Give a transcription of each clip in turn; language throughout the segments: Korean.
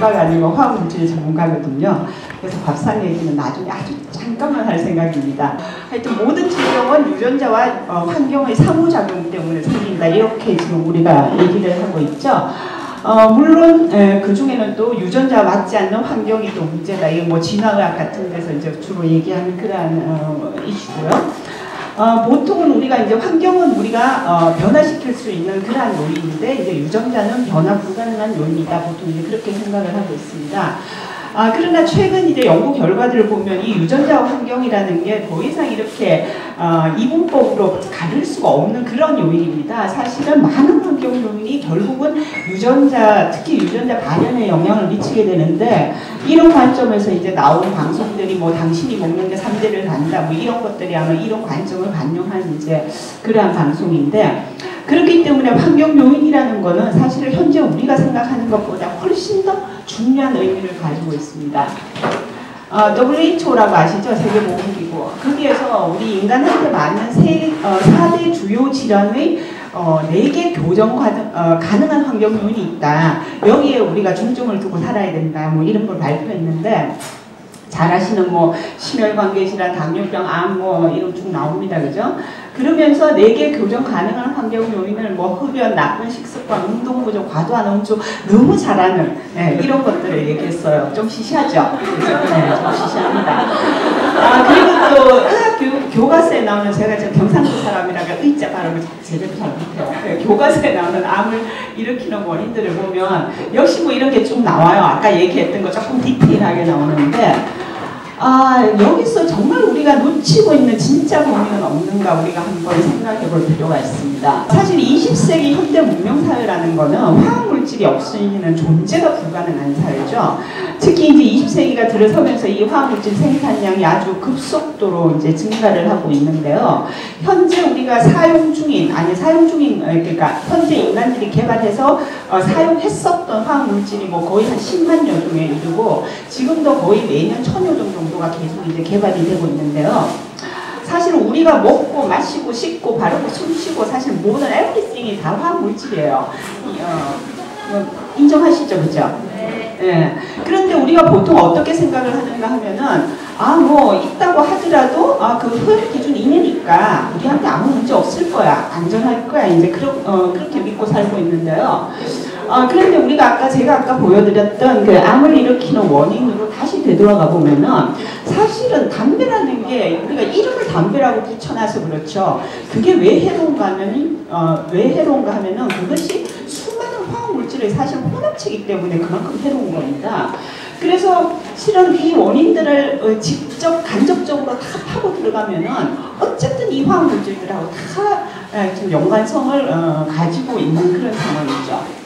전문가가 아니고 화학물질 전문가거든요. 그래서 밥상 얘기는 나중에 아주 잠깐만 할 생각입니다. 하여튼 모든 질병은 유전자와 환경의 상호작용 때문에 생긴다. 이렇게 지금 우리가 얘기를 하고 있죠. 물론 그 중에는 또 유전자와 맞지 않는 환경이 또 문제다. 이게 뭐 진화의학 같은 데서 이제 주로 얘기하는 그러한 이슈고요. 보통은 우리가 이제 환경은 우리가 변화시킬 수 있는 그러한 요인인데 이제 유전자는 변화 불가능한 요인이다. 보통 이제 그렇게 생각을 하고 있습니다. 그러나 최근 이제 연구 결과들을 보면 이 유전자와 환경이라는 게 더 이상 이렇게 이분법으로 가릴 수가 없는 그런 요인입니다. 사실은 많은 환경 요인이 결국은 유전자, 특히 유전자 발현에 영향을 미치게 되는데 이런 관점에서 이제 나온 방송들이 뭐 당신이 먹는 게 3대를 간다 뭐 이런 것들이 아마 이런 관점을 반영한 이제 그러한 방송인데 그렇기 때문에 환경 요인이라는 거는 사실 현재 우리가 생각하는 것보다 훨씬 더 중요한 의미를 가지고 있습니다. WHO라고 아시죠? 세계보건기구. 거기에서 우리 인간한테 맞는 4대 주요 질환의 4개 교정 가능한 환경 요인이 있다. 여기에 우리가 중점을 두고 살아야 된다. 뭐 이런 걸 발표했는데 잘 아시는 뭐 심혈관계 질환, 당뇨병, 암 뭐 이런 쭉 나옵니다. 그죠? 그러면서 4개 교정 가능한 환경 요인을 뭐 흡연, 나쁜 식습관, 운동 부족, 과도한 음주 너무 잘하는 이런 것들을 얘기했어요. 좀 시시하죠? 그죠? 네, 좀 시시합니다. 그리고 또 의학 교과서에 나오는 제가 지금 경상도 사람이라가 의자 발음을 제대로 잘 못해요. 교과서에 나오는 암을 일으키는 원인들을 보면 역시 뭐 이런 게 좀 나와요. 아까 얘기했던 거 조금 디테일하게 나오는데 여기서 정말 우리가 놓치고 있는 진짜 고민은 없는가 우리가 한번 생각해 볼 필요가 있습니다. 사실 20세기 현대 문명사회라는 거는 화학물질이 없이는 존재가 불가능한 사회죠. 특히 이제 20세기가 들어서면서 이 화학물질 생산량이 아주 급속도로 이제 증가를 하고 있는데요. 현재 우리가 그러니까 현재 인간들이 개발해서 사용했었던 화학물질이 뭐 거의 한 10만여 종에 이르고 지금도 거의 매년 1000여 종 정도가 계속 이제 개발이 되고 있는데요. 사실 우리가 먹고 마시고 씻고 바르고 숨쉬고 사실 모든 everything이 다 화학물질이에요. 인정하시죠, 그죠? 네. 그런데 우리가 보통 어떻게 생각을 하는가 하면은 뭐 있다고 하더라도 그 흡연 기준 이내니까 우리한테 아무 문제 없을 거야, 안전할 거야, 이제 그렇게 믿고 살고 있는데요. 그런데 제가 아까 보여드렸던 그 암을 일으키는 원인으로 다시 되돌아가 보면은 사실은 담배라는 게 우리가 이름을 담배라고 붙여놔서 그렇죠. 그게 왜 해로운가 하면은 그것이 수많은 화학물질을 사실 혼합체이기 때문에 그만큼 해로운 겁니다. 그래서 실은 이 원인들을 직접 간접적으로 다 파고 들어가면은 어쨌든 이 화학물질들하고 다 좀 연관성을 가지고 있는 그런 상황이죠.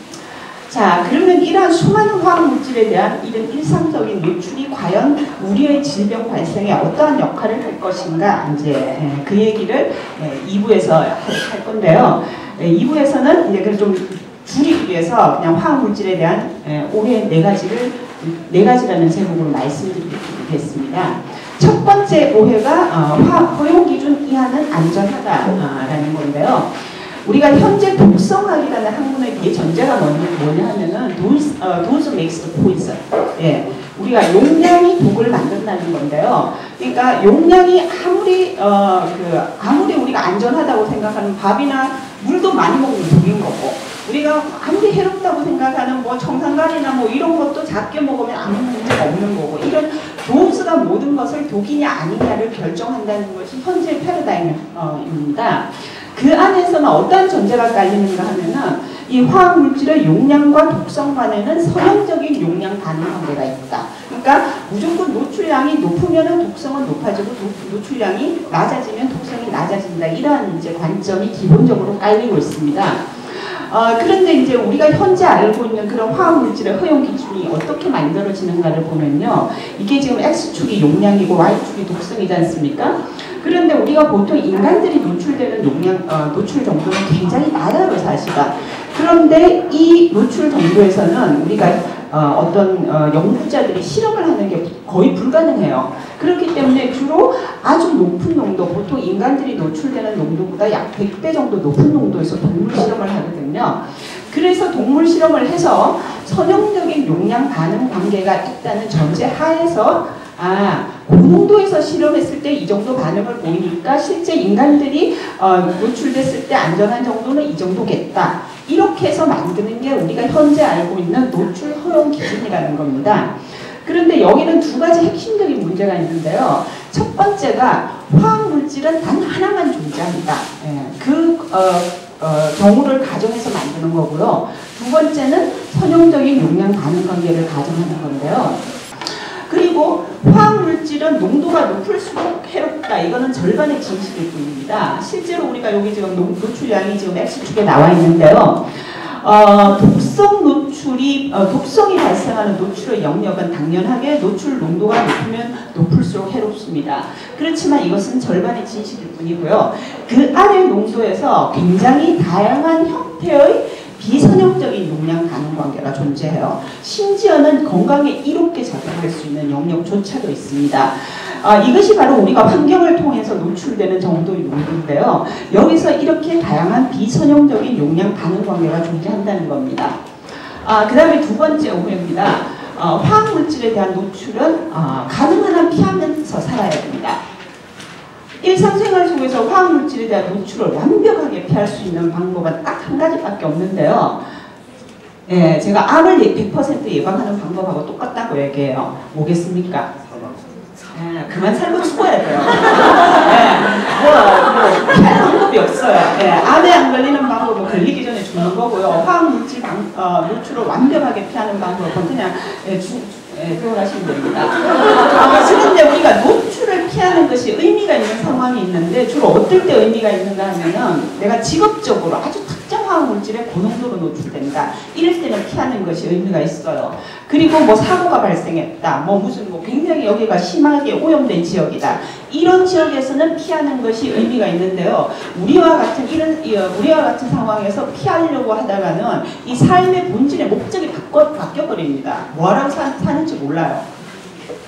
자, 그러면 이러한 수많은 화학물질에 대한 이런 일상적인 노출이 과연 우리의 질병 발생에 어떠한 역할을 할 것인가 이제 그 얘기를 2부에서 할 건데요. 2부에서는 이제 그걸 좀 줄이기 위해서 그냥 화학물질에 대한 오해 4가지라는 제목으로 말씀드리겠습니다. 첫 번째 오해가 허용 기준 이하는 안전하다라는 건데요. 우리가 현재 독성학이라는 학문의 대전제가 뭐냐 하면은 dose makes the poison. 예, 우리가 용량이 독을 만든다는 건데요. 그러니까 용량이 아무리 우리가 안전하다고 생각하는 밥이나 물도 많이 먹으면 독인 거고, 우리가 아무리 해롭다고 생각하는 뭐 청산가리나 뭐 이런 것도 작게 먹으면 아무 문제가 없는 거고, 이런 도수가 모든 것을 독이냐 아니냐를 결정한다는 것이 현재 패러다임입니다. 그 안에서는 어떤 전제가 깔리는가 하면은 이 화학물질의 용량과 독성 간에는 서양적인 용량 단위 관계가 있다. 그러니까 무조건 노출량이 높으면 독성은 높아지고 노출량이 낮아지면 독성이 낮아진다. 이러한 이제 관점이 기본적으로 깔리고 있습니다. 그런데 이제 우리가 현재 알고 있는 그런 화학물질의 허용 기준이 어떻게 만들어지는가를 보면요. 이게 지금 X축이 용량이고 Y축이 독성이지 않습니까? 그런데 우리가 보통 인간들이 노출되는 노출 정도는 굉장히 낮아요, 사실은. 그런데 이 노출 정도에서는 우리가 연구자들이 실험을 하는 게 거의 불가능해요. 그렇기 때문에 주로 아주 높은 농도, 보통 인간들이 노출되는 농도보다 약 100배 정도 높은 농도에서 동물 실험을 하거든요. 그래서 동물 실험을 해서 선형적인 용량 반응 관계가 있다는 전제 하에서 고농도에서 실험했을 때 이 정도 반응을 보이니까 실제 인간들이 노출됐을 때 안전한 정도는 이 정도겠다. 이렇게 해서 만드는 게 우리가 현재 알고 있는 노출 허용 기준이라는 겁니다. 그런데 여기는 두 가지 핵심적인 문제가 있는데요. 첫 번째가 화학물질은 단 하나만 존재합니다. 경우를 가정해서 만드는 거고요. 두 번째는 선형적인 용량 반응 관계를 가정하는 건데요. 그리고 화학물질은 농도가 높을수록 해롭다. 이거는 절반의 진실일 뿐입니다. 실제로 우리가 여기 지금 노출량이 지금 X축에 나와 있는데요. 독성이 발생하는 노출의 영역은 당연하게 노출 농도가 높으면 높을수록 해롭습니다. 그렇지만 이것은 절반의 진실일 뿐이고요. 그 아래 농도에서 굉장히 다양한 형태의 비선형적인 용량 반응 관계가 존재해요. 심지어는 건강에 이롭게 작용할 수 있는 영역조차도 있습니다. 이것이 바로 우리가 환경을 통해서 노출되는 정도의 농도인데요. 여기서 이렇게 다양한 비선형적인 용량 반응 관계가 존재한다는 겁니다. 그 다음에 두 번째 오해입니다. 화학물질에 대한 노출은 가능한 한 피하면서 살아야 됩니다. 일상생활 속에서 화학물질에 대한 노출을 완벽하게 피할 수 있는 방법은 딱 한 가지밖에 없는데요. 제가 암을 100% 예방하는 방법하고 똑같다고 얘기해요. 뭐겠습니까? 그만 살고 죽어야 돼요. 피할 방법이 없어요. 암에 안 걸리는 방법은 걸리기 전에 죽는 거고요. 화학물질 노출을 완벽하게 피하는 방법은 그냥 들어가시면 됩니다. 그런데 우리가 노출을 피하는 것이 의미가 있는 상황이 있는데 주로 어떨 때 의미가 있는가 하면은 내가 직업적으로 아주 특정 화학물질에 고농도로 노출된다. 이럴 때는 피하는 것이 의미가 있어요. 그리고 뭐 사고가 발생했다. 굉장히 여기가 심하게 오염된 지역이다. 이런 지역에서는 피하는 것이 의미가 있는데요. 우리와 같은 상황에서 피하려고 하다가는 이 삶의 본질의 목적이 바뀌어버립니다. 뭐하라고 사는지 몰라요.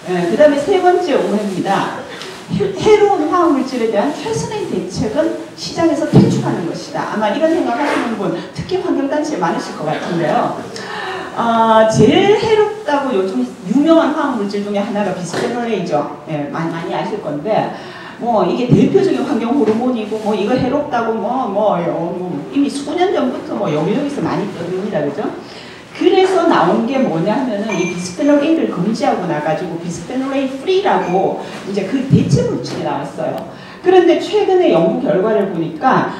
그 다음에 세 번째 오해입니다. 해로운 화학물질에 대한 최선의 대책은 시장에서 퇴출하는 것이다. 아마 이런 생각하시는 분 특히 환경단체에 많으실 것 같은데요. 제일 해롭다고 요즘 유명한 화학물질 중에 하나가 비스페놀 A죠. 많이 아실 건데 이게 대표적인 환경 호르몬이고 이거 해롭다고 이미 수년 전부터 여기저기서 많이 떠듭니다. 그죠? 그래서 나온 게 뭐냐 하면은 이 비스페놀 A를 금지하고 나가지고 비스페놀 A 프리라고 이제 그 대체 물질이 나왔어요. 그런데 최근에 연구 결과를 보니까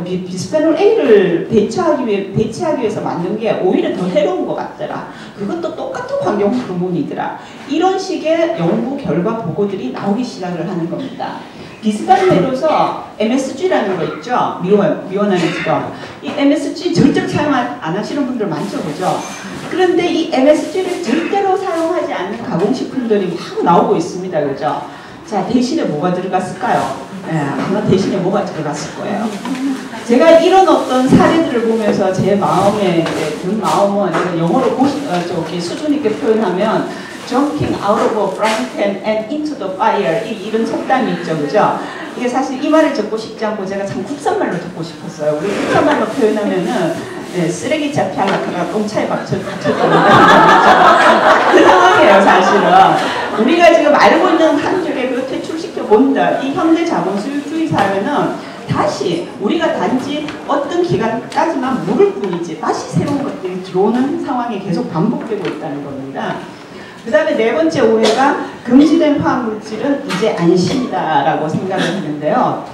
비스페놀 A를 대체하기 위해서 만든 게 오히려 더 해로운 것 같더라. 그것도 똑같은 환경 호르몬이더라. 이런 식의 연구 결과 보고들이 나오기 시작을 하는 겁니다. 비슷한 예로서 MSG라는 거 있죠? 미원하는 직업. 이 MSG 절대로 사용 안 하시는 분들 많죠, 그죠? 그런데 이 MSG를 절대로 사용하지 않는 가공식품들이 막 나오고 있습니다, 그죠? 자, 대신에 뭐가 들어갔을까요? 아마 대신에 뭐가 들어갔을 거예요. 제가 이런 어떤 사례들을 보면서 제 마음에 든 마음은 영어로 수준 있게 표현하면 jumping out of a frying pan and into the fire 이런 속담이 있죠, 그죠? 이게 사실 이 말을 듣고 싶지 않고 제가 참 국산말로 듣고 싶었어요. 우리 국산말로 표현하면은 쓰레기 잡히 하려다가 똥차에 박혔다. 그 상황이에요, 사실은. 우리가 지금 알고 있는 한쪽에 그 퇴출시켜 본다. 이 현대 자본주의 사회는 다시 우리가 단지 어떤 기간까지만 물을 뿐이지 다시 새로운 것들이 들어오는 상황이 계속 반복되고 있다는 겁니다. 그 다음에 네 번째 오해가 금지된 화학물질은 이제 안심이다라고 생각을 했는데요.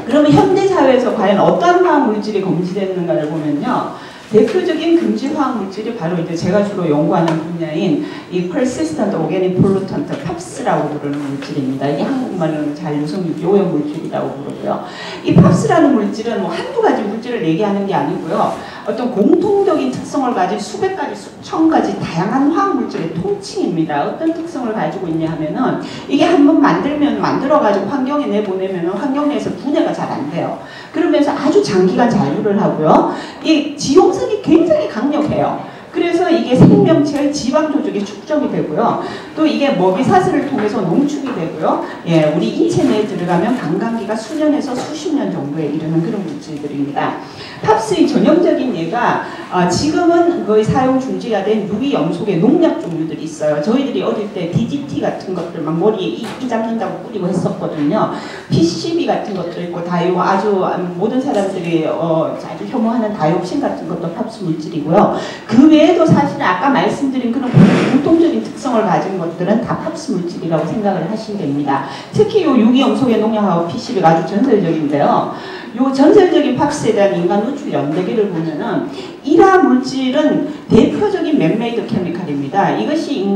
그러면 현대사회에서 과연 어떤 화학물질이 금지됐는가를 보면요. 대표적인 금지 화학물질이 바로 이제 제가 주로 연구하는 분야인 이 Persistent Organic Pollutant, PAPS라고 부르는 물질입니다. 이 한국말로는 자율성 오염 물질이라고 부르고요. 이 PAPS라는 물질은 한두 가지 물질을 얘기하는 게 아니고요. 어떤 공통적인 특성을 가진 수백 가지, 수천 가지 다양한 화학물질의 통칭입니다. 어떤 특성을 가지고 있냐 하면은 이게 한번 만들어가지고 환경에 내보내면은 환경 내에서 분해가 잘 안 돼요. 그러면서 아주 장기간 잔류를 하고요. 이 지용성이 굉장히 강력해요. 그래서 이게 생명체의 지방 조직이 축적이 되고요. 또 이게 먹이 사슬을 통해서 농축이 되고요. 예, 우리 인체 내에 들어가면 반감기가 수년에서 수십 년 정도에 이르는 그런 물질들입니다. 팝스의 전형적인 예가 지금은 거의 사용 중지가 된 유기염속의 농약 종류들이 있어요. 저희들이 어릴 때 DDT 같은 것들 막 머리에 이 잡는다고 뿌리고 했었거든요. PCB 같은 것도 있고 다이오 아주 모든 사람들이 아주 혐오하는 다이옥신 같은 것도 팝스 물질이고요. 그 외에도 사실 아까 말씀드린 그런 공통적인 특성을 가진 것들은 다 팝스 물질이라고 생각을 하시면 됩니다. 특히 요 유기염속의 농약하고 PCB가 아주 전설적인데요. 요 전설적인 팝스에 대한 인간 노출 연대기를 보면은 일화 물질은 대표적인 맨메이드 케미칼입니다. 이것이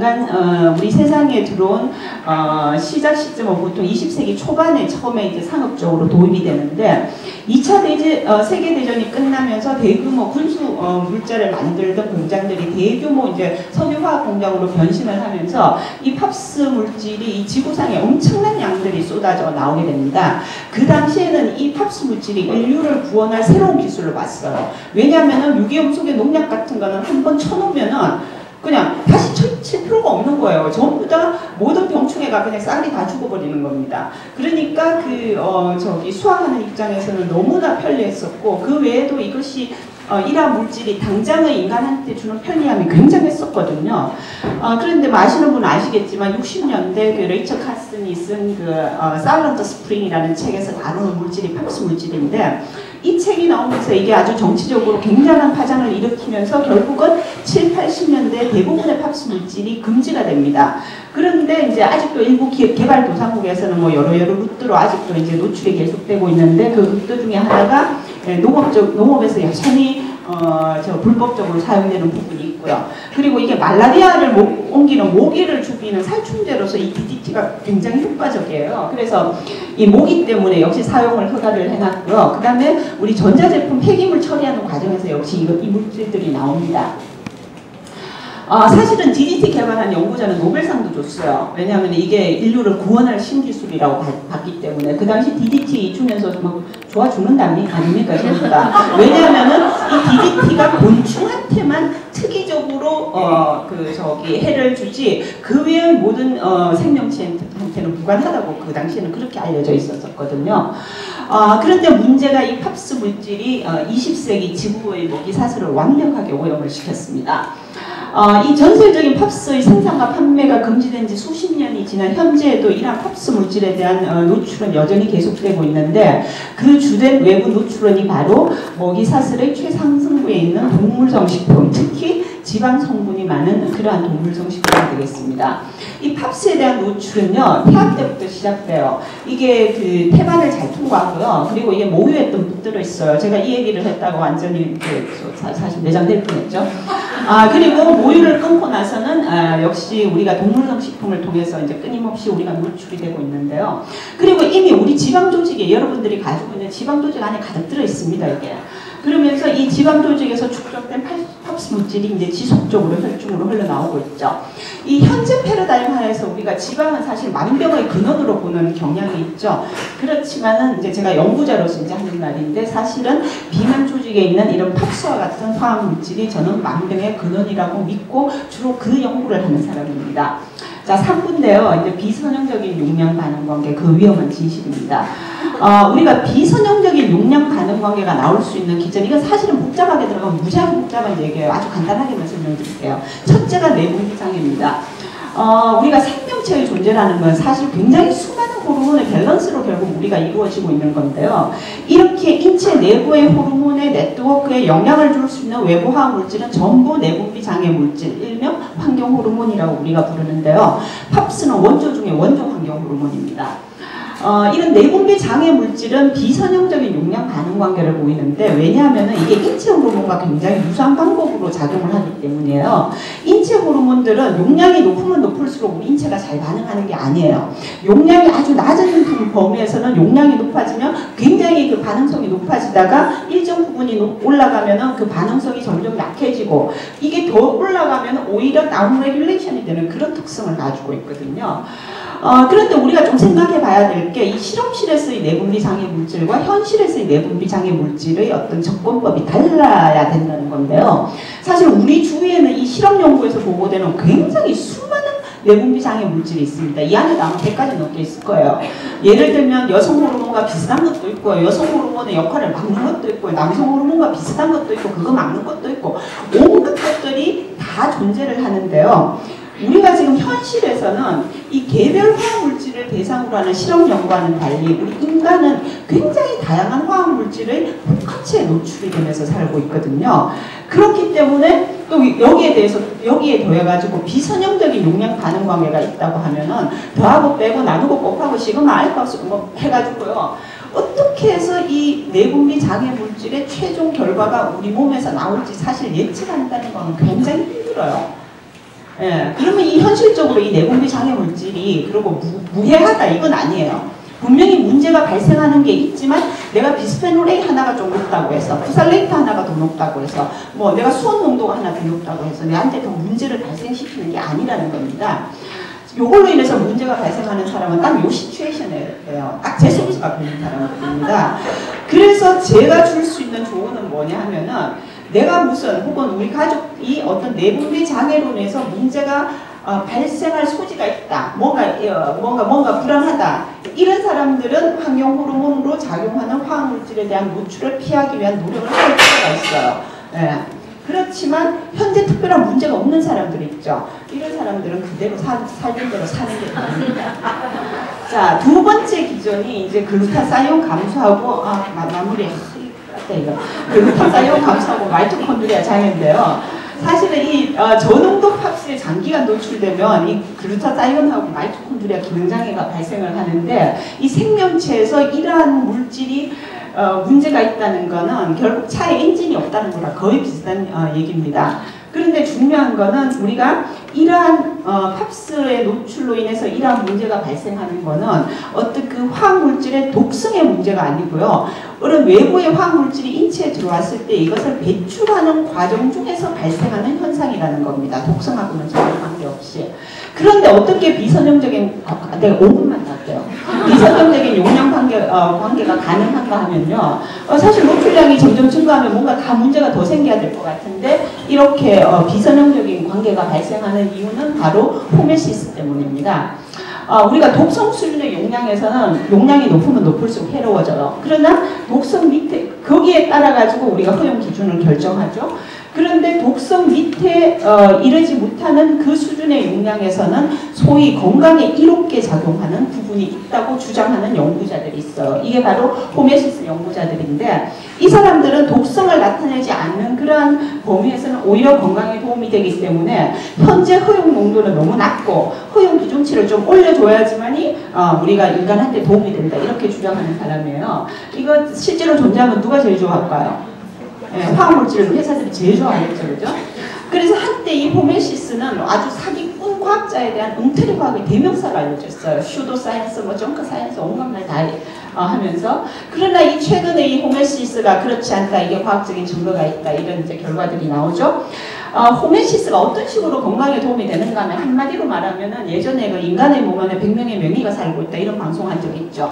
우리 세상에 들어온 시작 시점은 보통 20세기 초반에 처음에 이제 상업적으로 도입이 되는데 2차 세계대전이 끝나면서 대규모 군수 물자를 만들던 공장들이 대규모 이제 석유화학 공장으로 변신을 하면서 이 팝스 물질이 이 지구상에 엄청난 양들이 쏟아져 나오게 됩니다. 그 당시에는 이 팝스 물질이 인류를 구원할 새로운 기술로 봤어요. 왜냐하면 유기염속의 농약 같은 거는 한번 쳐놓으면은 그냥 다시 칠 필요가 없는 거예요. 전부 다 모든 병충해가 그냥 싹이 다 죽어버리는 겁니다. 그러니까 수확하는 입장에서는 너무나 편리했었고 그 외에도 이것이 일화 물질이 당장의 인간한테 주는 편리함이 굉장했었거든요. 그런데 아시는 분은 아시겠지만 60년대 그 레이처 카슨이 쓴 사일런트 스프링이라는 책에서 다루는 물질이 팝스 물질인데 이 책이 나오면서 이게 아주 정치적으로 굉장한 파장을 일으키면서 결국은 7, 80년대 대부분의 팝스 물질이 금지가 됩니다. 그런데 이제 아직도 일부 개발도상국에서는 뭐 여러 루트로 아직도 이제 노출이 계속되고 있는데 그 루트 중에 하나가 농업에서 여전히 불법적으로 사용되는 부분이 있고요. 그리고 이게 말라리아를 옮기는 모기를 죽이는 살충제로서 이 DDT가 굉장히 효과적이에요. 그래서 이 모기 때문에 역시 사용을 허가를 해놨고요. 그 다음에 우리 전자제품 폐기물 처리하는 과정에서 역시 이 물질들이 나옵니다. 사실은 DDT 개발한 연구자는 노벨상도 줬어요. 왜냐하면 이게 인류를 구원할 신기술이라고 봤기 때문에 그 당시 DDT 주면서 막 좋아 죽는다 아닙니까 전부가. 왜냐하면은 이 DDT가 곤충한테만 특이적으로 해를 주지 그 외의 모든 생명체한테는 무관하다고 그 당시에는 그렇게 알려져 있었거든요. 그런데 문제가 이 팝스 물질이 20세기 지구의 먹이 사슬을 완벽하게 오염을 시켰습니다. 이 전설적인 팝스의 생산과 판매가 금지된 지 수십 년이 지난 현재에도 이러한 팝스 물질에 대한 노출은 여전히 계속되고 있는데 그 주된 외부 노출원이 바로 먹이 사슬의 최상승부에 있는 동물성 식품, 특히 지방 성분이 많은 그러한 동물성 식품이 되겠습니다. 이 팝스에 대한 노출은요, 태아 때부터 시작돼요. 이게 태반을 잘 통과하고요. 그리고 이게 모유에 또 묻들어 있어요. 제가 이 얘기를 했다고 완전히 사실 매장될 뻔했죠. 그리고 모유를 끊고 나서는 역시 우리가 동물성 식품을 통해서 이제 끊임없이 우리가 노출이 되고 있는데요. 그리고 이미 우리 지방 조직에 여러분들이 가지고 있는 지방 조직 안에 가득 들어 있습니다. 이게. 그러면서 이 지방 조직에서 축적된 팝스 물질이 이제 지속적으로 혈중으로 흘러나오고 있죠. 이 현재 패러다임 하에서 우리가 지방은 사실 만병의 근원으로 보는 경향이 있죠. 그렇지만은 이제 제가 연구자로서 이제 하는 말인데 사실은 비만 조직에 있는 이런 팝스와 같은 화학 물질이 저는 만병의 근원이라고 믿고 주로 그 연구를 하는 사람입니다. 자, 3부인데요. 이제 비선형적인 용량 반응 관계, 그 위험한 진실입니다. 우리가 비선형적인 용량 반응 관계가 나올 수 있는 기전, 이건 사실은 복잡하게 들어가면 무지하게 복잡한 얘기예요. 아주 간단하게만 설명드릴게요. 첫째가 내분비 장애입니다. 우리가 생명체의 존재라는 건 사실 굉장히 수많은 호르몬의 밸런스로 결국 우리가 이루어지고 있는 건데요. 이렇게 인체 내부의 호르몬의 네트워크에 영향을 줄 수 있는 외부 화학 물질은 전부 내분비 장애 물질, 일명 환경 호르몬이라고 우리가 부르는데요. 팝스는 원조 중에 원조 환경 호르몬입니다. 이런 내분비 장애 물질은 비선형적인 용량 반응 관계를 보이는데 왜냐하면 이게 인체 호르몬과 굉장히 유사한 방법으로 작용을 하기 때문이에요. 인체 호르몬들은 용량이 높으면 높을수록 우리 인체가 잘 반응하는 게 아니에요. 용량이 아주 낮은 범위에서는 용량이 높아지면 굉장히 그 반응성이 높아지다가 일정 부분이 올라가면 그 반응성이 점점 약해지고 이게 더 올라가면 오히려 다운 레귤레이션이 되는 그런 특성을 가지고 있거든요. 그런데 우리가 좀 생각해 봐야 봐야 될 게 이 실험실에서의 내분비 장애 물질과 현실에서의 내분비 장애 물질의 어떤 접근법이 달라야 된다는 건데요. 사실 우리 주위에는 이 실험 연구에서 보고되는 굉장히 수많은 내분비 장애 물질이 있습니다. 이 안에도 아마 100가지 넘게 있을 거예요. 예를 들면 여성 호르몬과 비슷한 것도 있고, 여성 호르몬의 역할을 막는 것도 있고, 남성 호르몬과 비슷한 것도 있고, 그거 막는 것도 있고, 온갖 것들이 다 존재를 하는데요. 우리가 지금 현실에서는 이 개별 화학물질을 대상으로 하는 실험 연구와는 달리 우리 인간은 굉장히 다양한 화학물질의 복합체에 노출이 되면서 살고 있거든요. 그렇기 때문에 또 여기에 더해가지고 비선형적인 용량 반응 관계가 있다고 하면은 더하고 빼고 나누고 곱하고 시그마 알파 뭐 해가지고요. 어떻게 해서 이 내분비 장애 물질의 최종 결과가 우리 몸에서 나올지 사실 예측한다는 건 굉장히 힘들어요. 예, 그러면 이 현실적으로 이 내분비 장애 물질이 그리고 무해하다 이건 아니에요. 분명히 문제가 발생하는 게 있지만 내가 비스페놀 A 하나가 좀 높다고 해서 프살레이트 하나가 더 높다고 해서 뭐 내가 수온 농도가 하나 더 높다고 해서 내한테 더 문제를 발생시키는 게 아니라는 겁니다. 요걸로 인해서 문제가 발생하는 사람은 딱 요 시츄에이션이에요. 딱 제 소스가 걸린 사람들입니다. 그래서 제가 줄 수 있는 조언은 뭐냐 하면은 내가 무슨 혹은 우리 가족이 어떤 내분비 장애로 인해서 문제가 발생할 소지가 있다. 뭔가 불안하다. 이런 사람들은 환경 호르몬으로 작용하는 화학물질에 대한 노출을 피하기 위한 노력을 할 필요가 있어요. 예. 그렇지만 현재 특별한 문제가 없는 사람들이 있죠. 이런 사람들은 그대로 살던 대로 사는 게 됩니다. 자, 두 번째 기전이 이제 글루타사이온 감소하고 마무리. 글루타사이온 감소하고 마이토콘드리아 장애인데요. 사실은 이 저농도 팝스에 장기간 노출되면 이 글루타사이온하고 마이토콘드리아 기능장애가 발생을 하는데 이 생명체에서 이러한 물질이 문제가 있다는 거는 결국 차에 엔진이 없다는 거랑 거의 비슷한 얘기입니다. 그런데 중요한 거는 우리가 이러한 팝스의 노출로 인해서 이러한 문제가 발생하는 거는 어떤 그 화학물질의 독성의 문제가 아니고요. 어떤 외부의 화학물질이 인체에 들어왔을 때 이것을 배출하는 과정 중에서 발생하는 현상이라는 겁니다. 독성하고는 전혀 관계없이. 그런데 어떻게 비선형적인 내가 5분만 나왔대요. 비선형적인 용량 관계가 가능한가 하면요. 사실 노출량이 점점 증가하면 뭔가 다 문제가 더 생겨야 될 것 같은데 이렇게 비선형적인 관계가 발생하는 이유는 바로 호메시스 때문입니다. 우리가 독성 수준의 용량에서는 용량이 높으면 높을수록 해로워져요. 그러나 독성 밑에 거기에 따라 가지고 우리가 허용 기준을 결정하죠. 그런데 독성 밑에 이르지 못하는 그 수준의 용량에서는 소위 건강에 이롭게 작용하는 부분이 있다고 주장하는 연구자들이 있어요. 이게 바로 호메시스 연구자들인데 이 사람들은 독성을 나타내지 않는 그러한 범위에서는 오히려 건강에 도움이 되기 때문에 현재 허용 농도는 너무 낮고 허용 기준치를 좀 올려줘야지만이 우리가 인간한테 도움이 된다 이렇게 주장하는 사람이에요. 이거 실제로 존재하면 누가 제일 좋아할까요? 네, 화학물질을 회사들이 제일 좋아하겠죠, 그죠? 그래서 한때 이 호메시스는 아주 사기꾼 과학자에 대한 엉터리 과학의 대명사가 알려졌어요. 슈도 사이언스, 뭐 정크 사이언스, 온갖 말 다 하면서. 그러나 이 최근에 이 호메시스가 그렇지 않다, 이게 과학적인 증거가 있다, 이런 이제 결과들이 나오죠. 호메시스가 어떤 식으로 건강에 도움이 되는가 하면 한마디로 말하면은 예전에 그 인간의 몸 안에 100명의 명의가 살고 있다, 이런 방송한 적 있죠.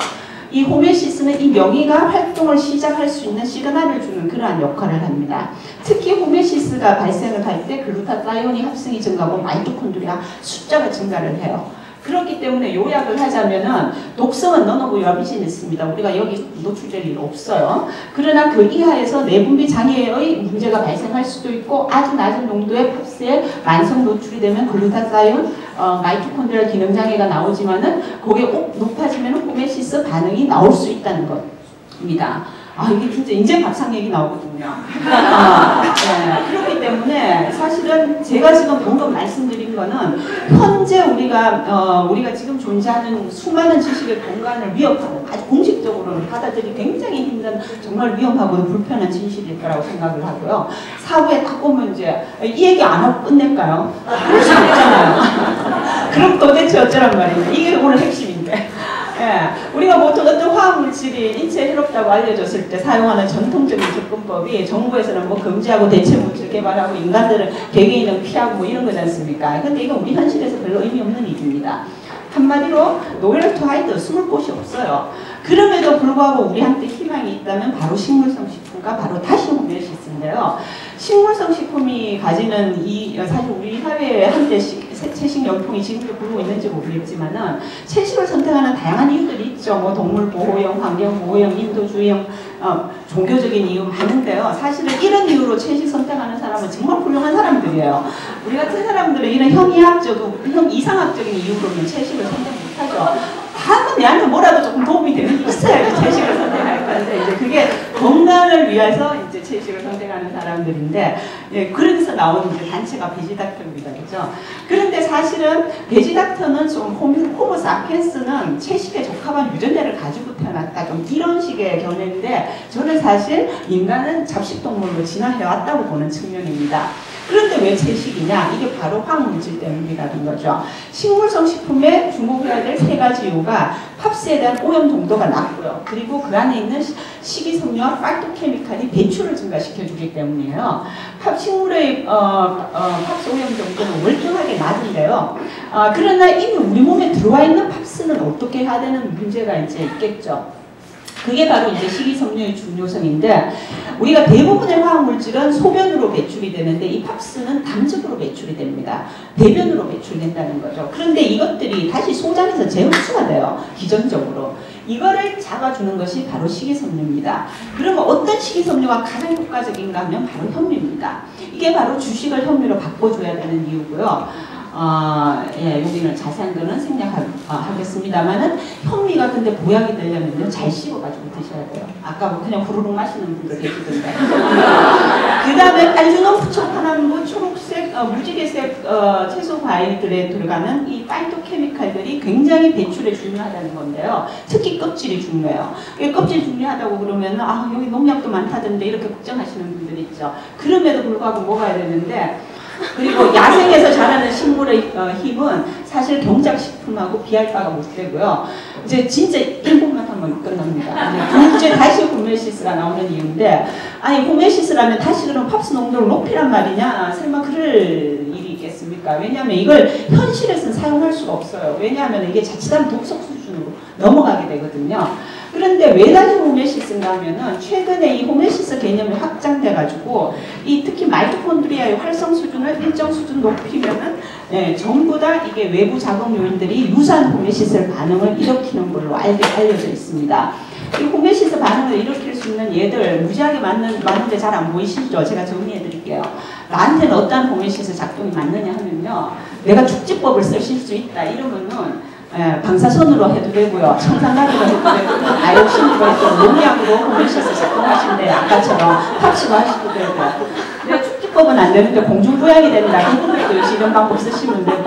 이 호메시스는 이 명의가 활동을 시작할 수 있는 시그널을 주는 그러한 역할을 합니다. 특히 호메시스가 발생을 할 때 글루타사이온이 합성이 증가하고 마이토콘드리아 숫자가 증가를 해요. 그렇기 때문에 요약을 하자면은 독성은 none of your business입니다. 우리가 여기 노출될 일 없어요. 그러나 그 이하에서 내분비 장애의 문제가 발생할 수도 있고 아주 낮은 농도의 팝스에 만성 노출이 되면 글루타사이온, 마이토콘드리아 기능 장애가 나오지만은 그게 높아지면 호메시스 반응이 나올 수 있다는 겁니다. 이게 진짜 인제 밥상 얘기 나오거든요. 네. 그렇기 때문에 사실은 제가 지금 방금 말씀드린 거는 현재 우리가 지금 존재하는 수많은 지식의 공간을 위협하는 아주 공식적으로는 받아들이기 굉장히 힘든 정말 위험하고 불편한 진실일 거라고 생각을 하고요. 사후에 딱 보면 이제 이 얘기 안 하고 끝낼까요? 그럴 수 없잖아요. 그럼 도대체 어쩌란 말이에요. 이게 오늘 핵심인데. 예, 우리가 보통 어떤 화학물질이 인체에 해롭다고 알려졌을 때 사용하는 전통적인 접근법이 정부에서는 뭐 금지하고 대체물질 개발하고 인간들은 개개인은 피하고 뭐 이런 거지 않습니까? 근데 이건 우리 현실에서 별로 의미 없는 일입니다. 한마디로 nowhere to hide, 숨을 곳이 없어요. 그럼에도 불구하고 우리한테 희망이 있다면 바로 식물성 식품과 바로 다시 호메오시스인데요. 식물성 식품이 가지는 사실 우리 사회에 한때 채식 열풍이 지금도 불고 있는지 모르겠지만은 채식을 선택하는 다양한 이유들이 있죠. 뭐 동물 보호형, 환경 보호형, 인도주의형, 종교적인 이유 많은데요. 사실은 이런 이유로 채식 선택하는 사람은 정말 훌륭한 사람들이에요. 우리 같은 사람들은 이런 이상학적인 이유로는 채식을 선택 못하죠. 다만 내한테 뭐라도 조금 도움이 되는 게 있어야 채식을 선택할 건데, 이제 그게 건강을 위해서 이제 채식을 선택하는 사람들인데, 예, 그래서 나오는 이제 단체가 베지닥터입니다. 그죠? 그런데 사실은 베지닥터는 좀 호모사피엔스는 채식에 적합한 유전자를 가지고 태어났다. 좀 이런 식의 견해인데, 저는 사실 인간은 잡식동물로 진화해왔다고 보는 측면입니다. 그런데 왜 채식이냐? 이게 바로 화학물질 때문이라는 거죠. 식물성 식품에 주목해야 될 세 가지 이유가 팝스에 대한 오염 정도가 낮고요. 그리고 그 안에 있는 식이섬유와 파이토케미칼이 배출을 증가시켜주기 때문이에요. 식물의 팝스 오염 정도는 월등하게 낮은데요. 그러나 이미 우리 몸에 들어와 있는 팝스는 어떻게 해야 되는 문제가 이제 있겠죠. 그게 바로 이제 식이섬유의 중요성인데, 우리가 대부분의 화학물질은 소변으로 배출이 되는데 이 팝스는 담즙으로 배출이 됩니다. 배변으로 배출된다는 거죠. 그런데 이것들이 다시 소장에서 재흡수가 돼요. 기전적으로. 이거를 잡아주는 것이 바로 식이섬유입니다. 그러면 어떤 식이섬유가 가장 효과적인가 하면 바로 현미입니다. 이게 바로 주식을 현미로 바꿔줘야 되는 이유고요. 예, 여기는 자세한 거는 생략하겠습니다만은 현미가 근데 보약이 되려면요 잘 씹어가지고 드셔야 돼요. 아까 뭐 그냥 후루룩 마시는 분들 계시던데. 그 다음에 알주놈, 푸초파남무, 초록색, 무지개색 채소 과일들에 들어가는 이 파이토케미칼들이 굉장히 배출에 중요하다는 건데요. 특히 껍질이 중요해요. 껍질 중요하다고 그러면 여기 농약도 많다던데 이렇게 걱정하시는 분들 있죠. 그럼에도 불구하고 먹어야 되는데, 그리고 야생에서 자라는 식물의 힘은 사실 경작식품하고 비할 바가 못 되고요. 이제 진짜 1분만 하면 끝납니다. 둘째 다시 호메오시스가 나오는 이유인데, 아니 호메오시스라면 다시 그럼 팝스 농도를 높이란 말이냐? 설마 그럴 일이 있겠습니까? 왜냐하면 이걸 현실에서는 사용할 수가 없어요. 왜냐하면 이게 자칫하면 독성 수준으로 넘어가게 되거든요. 그런데 왜 다시 호메오시스인가 하면은 최근에 이 호메오시스 개념이 확장돼가지고 특히 마이토콘드리아의 활성 수준을 일정 수준 높이면은 전부 다 이게 외부 작용 요인들이 유사한 호메오시스 반응을 일으키는 걸로 알려져 있습니다. 이 호메오시스 반응을 일으킬 수 있는 얘들 무지하게 많은데 잘 안 보이시죠? 제가 정리해 드릴게요. 나한테는 어떤 호메오시스 작동이 맞느냐 하면요, 내가 축지법을 쓰실 수 있다 이러면은 방사선으로 해도 되고요, 청산가리로 해도 되고, 아이오신으로 해도 되고, 농약으로 호메오시스 작동하시는데 아까처럼 팝시로 하셔도 되고, 근데 축지법은 안 되는데 공중부양이 된다. 이분들도 역시 이런 방법 쓰시면 되고,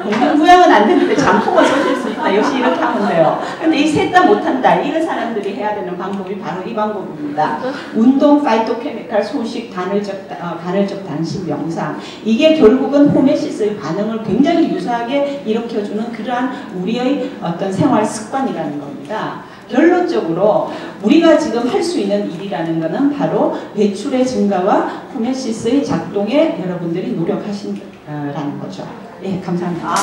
공중부양은 안 되는데 장풍을 쓰실 수 있다. 역시 이렇게 하면 돼요. 근데 이 셋 다 못한다. 이런 사람들이 해야 되는 방법이 바로 이 방법입니다. 운동, 파이토케미칼, 소식, 간헐적 단식, 명상. 이게 결국은 호메오시스의 반응을 굉장히 유사하게 일으켜주는 그러한 우리의 어떤 생활 습관이라는 겁니다. 결론적으로 우리가 지금 할 수 있는 일이라는 것은 바로 배출의 증가와 호메오시스의 작동에 여러분들이 노력하신다는 거죠. 예, 감사합니다.